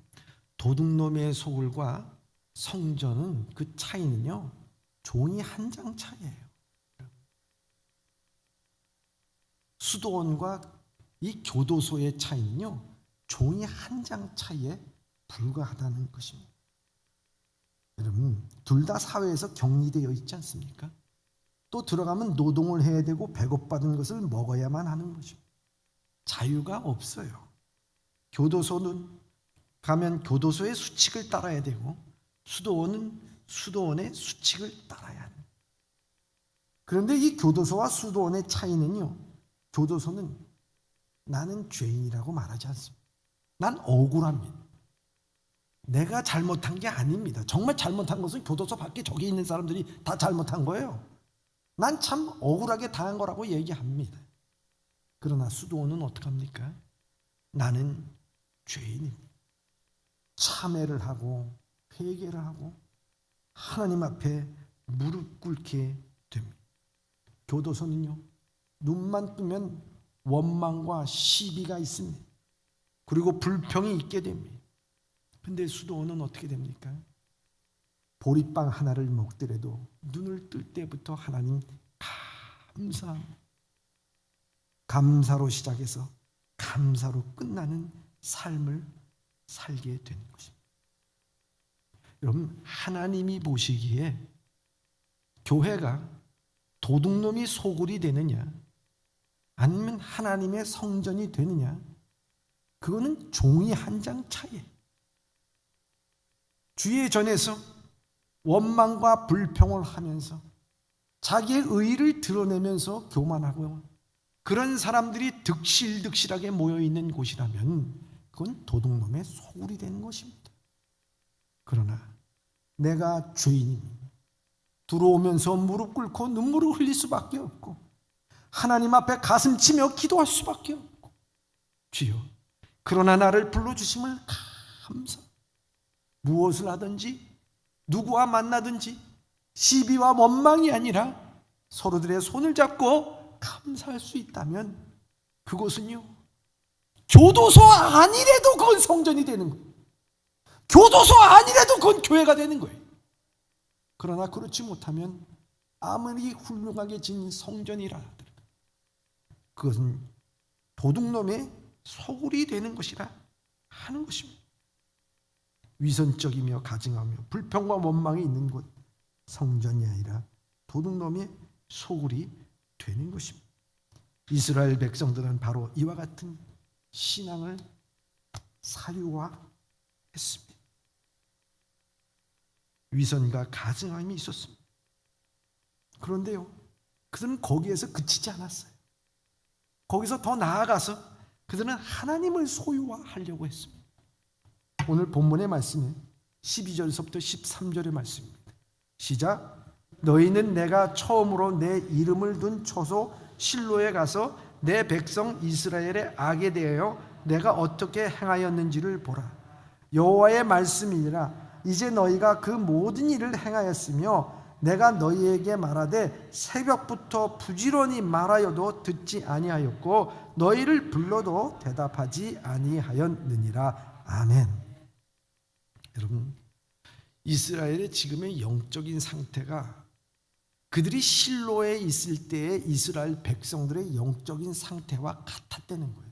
도둑놈의 소굴과 성전은 그 차이는요, 종이 한 장 차이예요. 수도원과 이 교도소의 차이는요, 종이 한 장 차이에 불과하다는 것입니다. 여러분, 둘 다 사회에서 격리되어 있지 않습니까? 또 들어가면 노동을 해야 되고 배고파는 것을 먹어야만 하는 것입니다. 자유가 없어요. 교도소는 가면 교도소의 수칙을 따라야 되고, 수도원은 수도원의 수칙을 따라야 합니다. 그런데 이 교도소와 수도원의 차이는요, 교도소는 나는 죄인이라고 말하지 않습니다. 난 억울합니다. 내가 잘못한 게 아닙니다. 정말 잘못한 것은 교도소 밖에 저기 있는 사람들이 다 잘못한 거예요. 난 참 억울하게 당한 거라고 얘기합니다. 그러나 수도원은 어떡합니까? 나는 죄인입니다. 참회를 하고 회개를 하고 하나님 앞에 무릎 꿇게 됩니다. 교도소는요, 눈만 뜨면 원망과 시비가 있습니다. 그리고 불평이 있게 됩니다. 근데 수도원은 어떻게 됩니까? 보리빵 하나를 먹더라도 눈을 뜰 때부터 하나님 감사로 시작해서 감사로 끝나는 삶을 살게 되는 것입니다. 여러분, 하나님이 보시기에 교회가 도둑놈이 소굴이 되느냐 아니면 하나님의 성전이 되느냐, 그거는 종이 한 장 차이예요. 주의 전에서 원망과 불평을 하면서 자기의 의의를 드러내면서 교만하고요, 그런 사람들이 득실득실하게 모여있는 곳이라면 그건 도둑놈의 소굴이 되는 것입니다. 그러나 내가 죄인입니다. 들어오면서 무릎 꿇고 눈물을 흘릴 수밖에 없고 하나님 앞에 가슴 치며 기도할 수밖에 없고, 주여, 그러나 나를 불러주심을 감사. 무엇을 하든지 누구와 만나든지 시비와 원망이 아니라 서로들의 손을 잡고 감사할 수 있다면 그것은요, 교도소 아니래도 그건 성전이 되는 거예요. 교도소 아니래도 그건 교회가 되는 거예요. 그러나 그렇지 못하면 아무리 훌륭하게 지은 성전이라 하더라도 그것은 도둑놈의 소굴이 되는 것이라 하는 것입니다. 위선적이며 가증하며 불평과 원망이 있는 곳, 성전이 아니라 도둑놈의 소굴이 되는 것입니다. 이스라엘 백성들은 바로 이와 같은 신앙을 사유화했습니다. 위선과 가증함이 있었습니다. 그런데요, 그들은 거기에서 그치지 않았어요. 거기서 더 나아가서 그들은 하나님을 소유화하려고 했습니다. 오늘 본문의 말씀은 12절에서부터 13절의 말씀입니다. 시작. 너희는 내가 처음으로 내 이름을 둔 초소 실로에 가서 내 백성 이스라엘의 악에 대하여 내가 어떻게 행하였는지를 보라. 여호와의 말씀이니라. 이제 너희가 그 모든 일을 행하였으며 내가 너희에게 말하되 새벽부터 부지런히 말하여도 듣지 아니하였고 너희를 불러도 대답하지 아니하였느니라. 아멘. 여러분, 이스라엘의 지금의 영적인 상태가 그들이 실로에 있을 때의 이스라엘 백성들의 영적인 상태와 같았다는 거예요.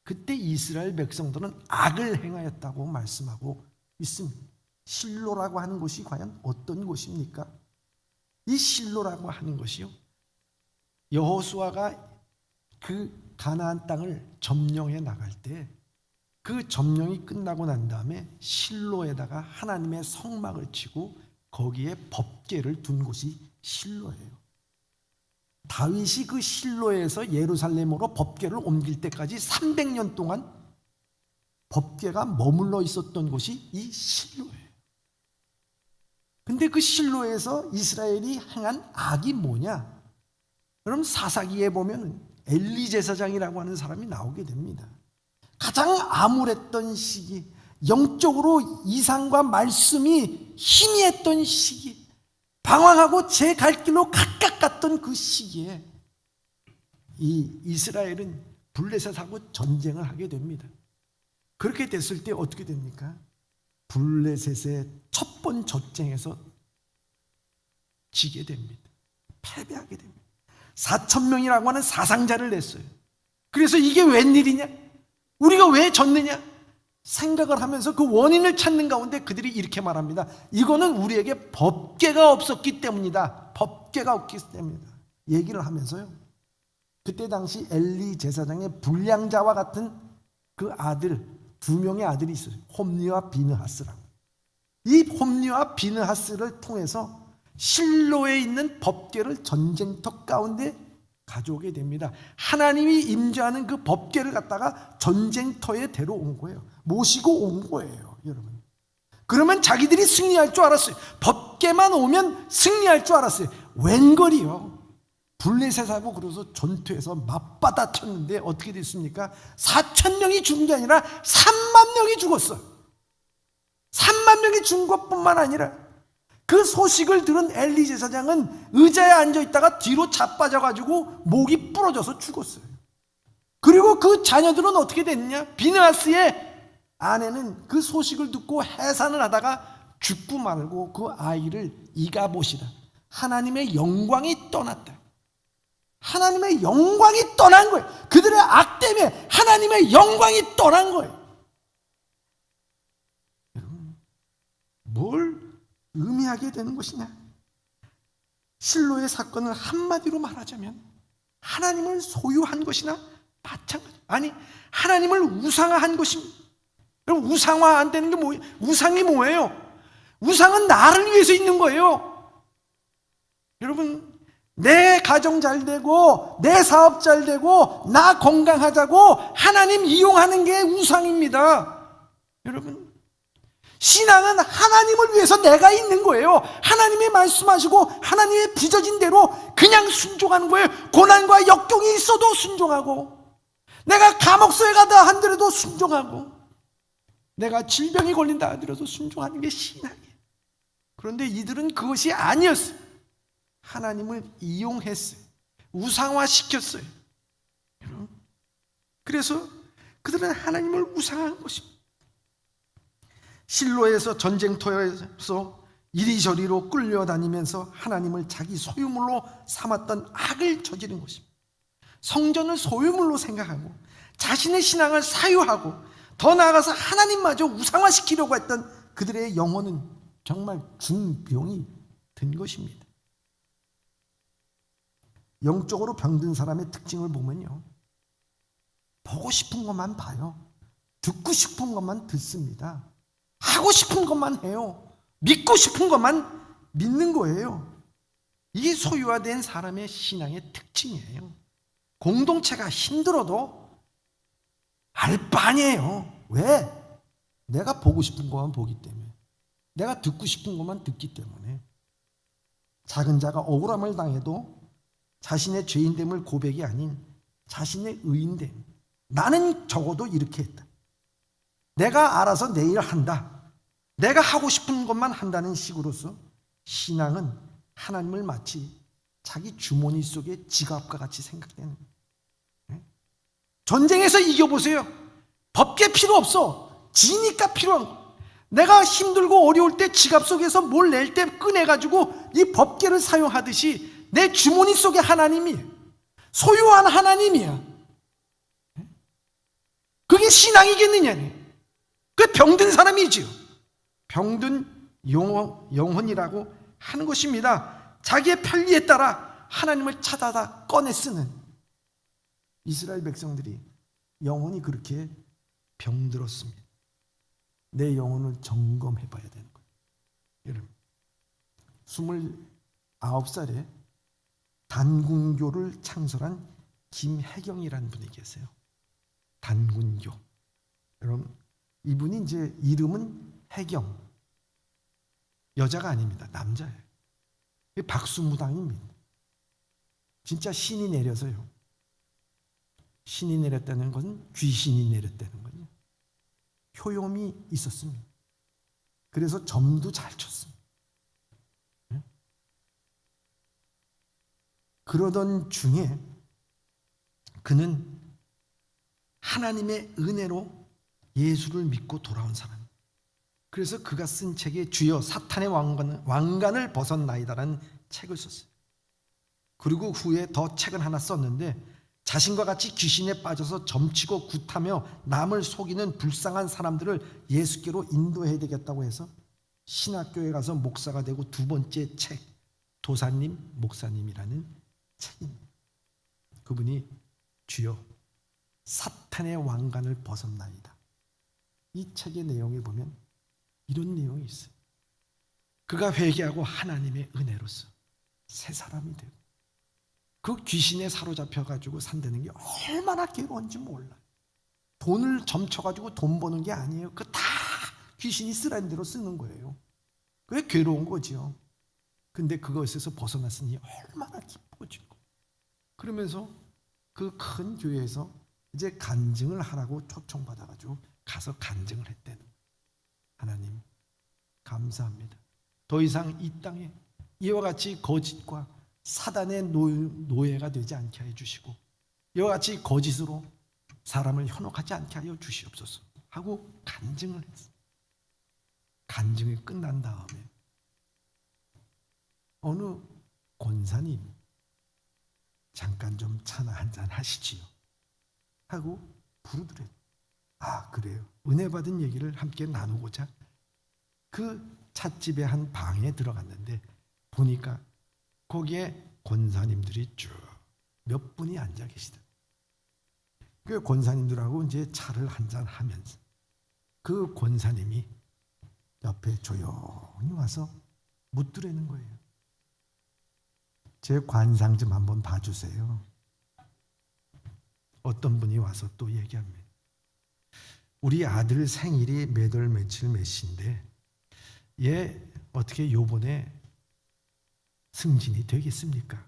그때 이스라엘 백성들은 악을 행하였다고 말씀하고 있습니다. 실로라고 하는 곳이 과연 어떤 곳입니까? 이 실로라고 하는 것이요, 여호수아가 그 가나안 땅을 점령해 나갈 때 그 점령이 끝나고 난 다음에 실로에다가 하나님의 성막을 치고 거기에 법궤를 둔 곳이 실로예요. 다윗이 그 실로에서 예루살렘으로 법궤를 옮길 때까지 300년 동안 법궤가 머물러 있었던 곳이 이 실로예요. 근데 그 실로에서 이스라엘이 행한 악이 뭐냐? 여러분, 사사기에 보면 엘리 제사장이라고 하는 사람이 나오게 됩니다. 가장 암울했던 시기, 영적으로 이상과 말씀이 희미했던 시기, 방황하고 제 갈 길로 각각 갔던 그 시기에 이 이스라엘은 블레셋하고 전쟁을 하게 됩니다. 그렇게 됐을 때 어떻게 됩니까? 블레셋의 첫 번 전쟁에서 지게 됩니다. 패배하게 됩니다. 4,000명이라고 하는 사상자를 냈어요. 그래서 이게 웬일이냐? 우리가 왜 졌느냐? 생각을 하면서 그 원인을 찾는 가운데 그들이 이렇게 말합니다. 이거는 우리에게 법궤가 없었기 때문이다. 법궤가 없기 때문이다. 얘기를 하면서요. 그때 당시 엘리 제사장의 불량자와 같은 그 아들, 2명의 아들이 있어요. 홈리와 비느하스라고. 이 홈리와 비느하스를 통해서 실로에 있는 법궤를 전쟁터 가운데 가져오게 됩니다. 하나님이 임재하는 그 법궤를 갖다가 전쟁터에 데려온 거예요. 모시고 온 거예요, 여러분. 그러면 자기들이 승리할 줄 알았어요. 법궤만 오면 승리할 줄 알았어요. 웬걸이요. 블레셋하고 그래서 전투에서 맞받아쳤는데 어떻게 됐습니까? 4,000명이 죽은 게 아니라 3만 명이 죽었어요. 3만 명이 죽은 것뿐만 아니라 그 소식을 들은 엘리 제사장은 의자에 앉아있다가 뒤로 자빠져가지고 목이 부러져서 죽었어요. 그리고 그 자녀들은 어떻게 됐냐? 비느하스의 아내는 그 소식을 듣고 해산을 하다가 죽고 말고 그 아이를 이가봇이다. 하나님의 영광이 떠났다. 하나님의 영광이 떠난 거예요. 그들의 악 때문에 하나님의 영광이 떠난 거예요. 여러분, 뭘 의미하게 되는 것이냐? 실로의 사건을 한마디로 말하자면 하나님을 소유한 것이나 마찬가지. 아니, 하나님을 우상화한 것입니다. 여러분, 우상화 안 되는 게 뭐예요? 우상이 뭐예요? 우상은 나를 위해서 있는 거예요. 여러분, 내 가정 잘 되고 내 사업 잘 되고 나 건강하자고 하나님 이용하는 게 우상입니다. 여러분, 신앙은 하나님을 위해서 내가 있는 거예요. 하나님이 말씀하시고 하나님의 빚어진 대로 그냥 순종하는 거예요. 고난과 역경이 있어도 순종하고, 내가 감옥소에 가다 한들에도 순종하고, 내가 질병이 걸린다 하더라도 순종하는 게 신앙이에요. 그런데 이들은 그것이 아니었어요. 하나님을 이용했어요. 우상화시켰어요. 그래서 그들은 하나님을 우상한 것입니다. 실로에서 전쟁터에서 이리저리로 끌려다니면서 하나님을 자기 소유물로 삼았던 악을 저지른 것입니다. 성전을 소유물로 생각하고 자신의 신앙을 사유하고 더 나아가서 하나님마저 우상화시키려고 했던 그들의 영혼은 정말 중병이 든 것입니다. 영적으로 병든 사람의 특징을 보면요, 보고 싶은 것만 봐요. 듣고 싶은 것만 듣습니다. 하고 싶은 것만 해요. 믿고 싶은 것만 믿는 거예요. 이게 소유화된 사람의 신앙의 특징이에요. 공동체가 힘들어도 알 바 아니에요. 왜? 내가 보고 싶은 것만 보기 때문에, 내가 듣고 싶은 것만 듣기 때문에. 작은 자가 억울함을 당해도 자신의 죄인됨을 고백이 아닌 자신의 의인됨, 나는 적어도 이렇게 했다, 내가 알아서 내 일 한다, 내가 하고 싶은 것만 한다는 식으로서 신앙은 하나님을 마치 자기 주머니 속의 지갑과 같이 생각되는 거예요. 전쟁에서 이겨보세요. 법궤 필요 없어. 지니까 필요한 거예요. 내가 힘들고 어려울 때 지갑 속에서 뭘 낼 때 꺼내가지고 이 법궤를 사용하듯이 내 주머니 속에 하나님이에요. 소유한 하나님이야. 그게 신앙이겠느냐? 그 병든 사람이지요. 병든 영혼이라고 하는 것입니다. 자기의 편리에 따라 하나님을 찾아다 꺼내 쓰는 이스라엘 백성들이 영혼이 그렇게 병들었습니다. 내 영혼을 점검해 봐야 되는 거예요. 여러분, 29살에 단군교를 창설한 김혜경이라는 분이 계세요. 단군교. 여러분, 이분이 이제 이름은 혜경. 여자가 아닙니다. 남자예요. 박수무당입니다. 진짜 신이 내려서요. 신이 내렸다는 것은 귀신이 내렸다는 거예요. 효염이 있었습니다. 그래서 점도 잘 쳤습니다. 그러던 중에 그는 하나님의 은혜로 예수를 믿고 돌아온 사람. 그래서 그가 쓴 책에 주여 사탄의 왕관을 벗었나이다라는 책을 썼어요. 그리고 후에 더 책을 하나 썼는데 자신과 같이 귀신에 빠져서 점치고 굿하며 남을 속이는 불쌍한 사람들을 예수께로 인도해야 되겠다고 해서 신학교에 가서 목사가 되고 두 번째 책 도사님 목사님이라는 책입니다. 그분이 주여 사탄의 왕관을 벗었나이다. 이 책의 내용을 보면 이런 내용이 있어요. 그가 회개하고 하나님의 은혜로서 새 사람이 되고 그 귀신에 사로잡혀가지고 산다는 게 얼마나 괴로운지 몰라요. 돈을 점쳐가지고 돈 버는 게 아니에요. 그 다 귀신이 쓰라는 대로 쓰는 거예요. 그게 괴로운 거죠. 근데 그것에서 벗어났으니 얼마나 기뻐지고 그러면서 그 큰 교회에서 이제 간증을 하라고 초청받아가지고 가서 간증을 했대는 거예요. 하나님 감사합니다. 더 이상 이 땅에 이와 같이 거짓과 사단의 노예가 되지 않게 하여 주시고 이와 같이 거짓으로 사람을 현혹하지 않게 하여 주시옵소서 하고 간증을 했어요. 간증이 끝난 다음에 어느 권사님 잠깐 좀 차나 한잔 하시지요 하고 부르더래요. 아 그래요. 은혜 받은 얘기를 함께 나누고자 그 찻집의 한 방에 들어갔는데 보니까 거기에 권사님들이 쭉 몇 분이 앉아 계시다. 그 권사님들하고 이제 차를 한잔 하면서 그 권사님이 옆에 조용히 와서 묻더라는 거예요. 제 관상 좀 한번 봐주세요. 어떤 분이 와서 또 얘기합니다. 우리 아들 생일이 몇 월 며칠 몇인데 얘 어떻게 요번에 승진이 되겠습니까?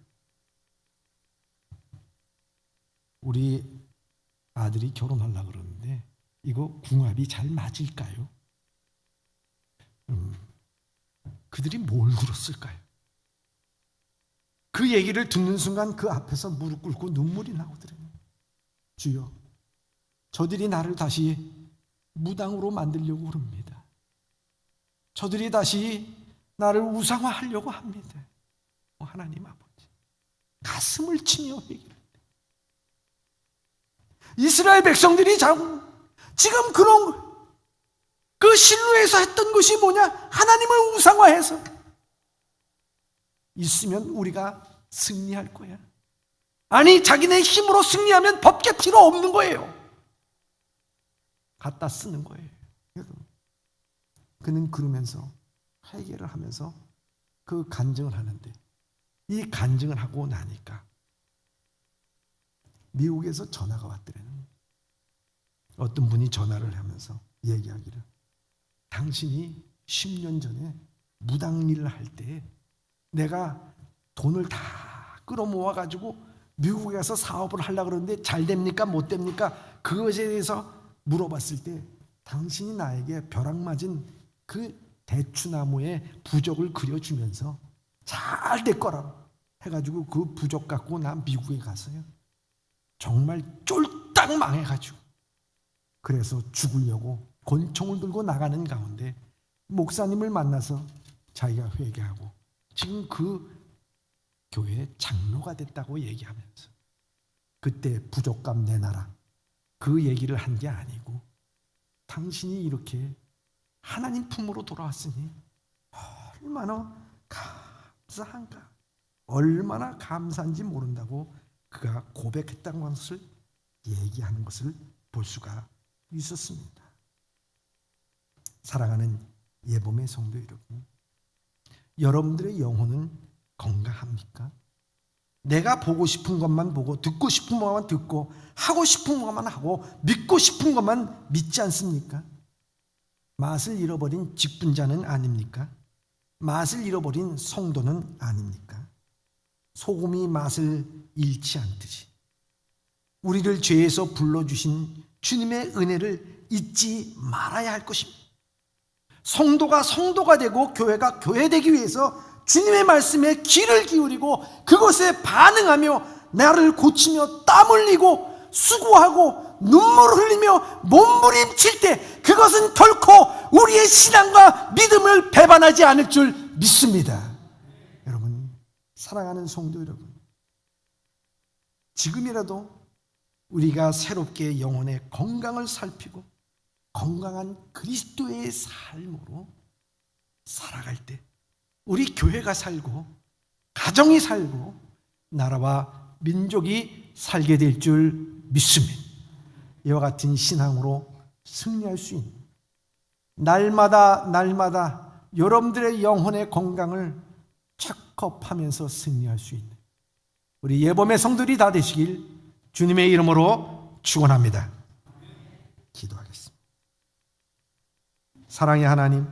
우리 아들이 결혼하려고 그러는데 이거 궁합이 잘 맞을까요? 그들이 뭘 물었을까요? 그 얘기를 듣는 순간 그 앞에서 무릎 꿇고 눈물이 나오더래요. 주여, 저들이 나를 다시 무당으로 만들려고 그럽니다. 저들이 다시 나를 우상화하려고 합니다. 하나님 아버지, 가슴을 치며 얘기를 이스라엘 백성들이 지금 그런 그 실로에서 했던 것이 뭐냐? 하나님을 우상화해서 있으면 우리가 승리할 거야. 아니 자기네 힘으로 승리하면 법계 필요 없는 거예요. 갖다 쓰는 거예요. 그는 그러면서 회개를 하면서 그 간증을 하는데 이 간증을 하고 나니까 미국에서 전화가 왔더래요. 어떤 분이 전화를 하면서 얘기하기를 당신이 10년 전에 무당 일을 할 때 내가 돈을 다 끌어모아가지고 미국에 가서 사업을 하려고 그러는데 잘 됩니까? 못 됩니까? 그것에 대해서 물어봤을 때 당신이 나에게 벼락 맞은 그 대추나무의 부적을 그려주면서 잘 될 거라고 해가지고 그 부적 갖고 나 미국에 갔어요. 정말 쫄딱 망해가지고 그래서 죽으려고 권총을 들고 나가는 가운데 목사님을 만나서 자기가 회개하고 지금 그 교회의 장로가 됐다고 얘기하면서 그때 부족값 내놔라 그 얘기를 한 게 아니고 당신이 이렇게 하나님 품으로 돌아왔으니 얼마나 감사한가, 얼마나 감사한지 모른다고 그가 고백했다는 것을 얘기하는 것을 볼 수가 있었습니다. 사랑하는 예범의 성도 여러분, 여러분들의 영혼은 건강합니까? 내가 보고 싶은 것만 보고 듣고 싶은 것만 듣고 하고 싶은 것만 하고 믿고 싶은 것만 믿지 않습니까? 맛을 잃어버린 직분자는 아닙니까? 맛을 잃어버린 성도는 아닙니까? 소금이 맛을 잃지 않듯이 우리를 죄에서 불러주신 주님의 은혜를 잊지 말아야 할 것입니다. 성도가 되고 교회가 교회되기 위해서 주님의 말씀에 귀를 기울이고 그것에 반응하며 나를 고치며 땀 흘리고 수고하고 눈물을 흘리며 몸부림칠 때 그것은 결코 우리의 신앙과 믿음을 배반하지 않을 줄 믿습니다. 여러분, 사랑하는 성도 여러분, 지금이라도 우리가 새롭게 영혼의 건강을 살피고 건강한 그리스도의 삶으로 살아갈 때 우리 교회가 살고 가정이 살고 나라와 민족이 살게 될 줄 믿습니다. 이와 같은 신앙으로 승리할 수 있는 날마다 여러분들의 영혼의 건강을 체크업하면서 승리할 수 있는 우리 예범의 성들이 다 되시길 주님의 이름으로 축원합니다. 기도하겠습니다. 사랑의 하나님,